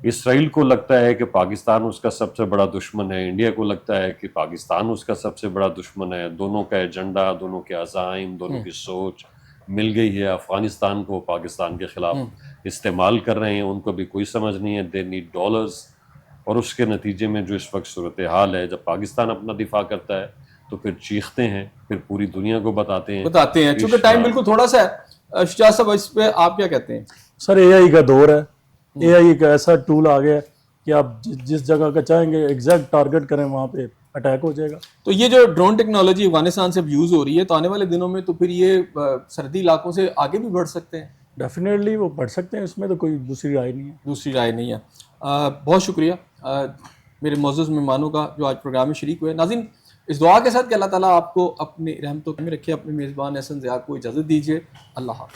اسرائیل کو لگتا ہے کہ پاکستان اس کا سب سے بڑا دشمن ہے, انڈیا کو لگتا ہے کہ پاکستان اس کا سب سے بڑا دشمن ہے. دونوں کا ایجنڈا, دونوں کے عزائم, دونوں کی سوچ مل گئی ہے. افغانستان کو پاکستان کے خلاف استعمال کر رہے ہیں, ان کو بھی کوئی سمجھ نہیں ہے, دے نیڈ ڈالرز. اور اس کے نتیجے میں جو اس وقت صورتحال ہے, جب پاکستان اپنا دفاع کرتا ہے تو پھر چیختے ہیں, پھر پوری دنیا کو بتاتے ہیں. چونکہ ٹائم بالکل تھوڑا سا ہے, شجاع صاحب اس پہ آپ کیا کہتے ہیں؟ سر اے آئی کا دور ہے, اے آئی ایک ایسا ٹول آ گیا ہے کہ آپ جس جگہ کا چاہیں گے ایگزیکٹ ٹارگٹ کریں وہاں پہ اٹیک ہو جائے گا. تو یہ جو ڈرون ٹیکنالوجی افغانستان سے یوز ہو رہی ہے, تو آنے والے دنوں میں تو پھر یہ سرحدی علاقوں سے آگے بھی بڑھ سکتے ہیں؟ ڈیفینیٹلی وہ بڑھ سکتے ہیں, اس میں تو کوئی دوسری رائے نہیں ہے. دوسری رائے نہیں ہے. بہت شکریہ میرے معزز مہمانوں کا جو آج پروگرام میں شریک ہوئے. ناظرین اس دعا کے ساتھ کہ اللہ تعالیٰ آپ کو اپنی رحمتوں میں رکھے, اپنے میزبان احسن ضیاء کو اجازت دیجیے. اللہ حافظ.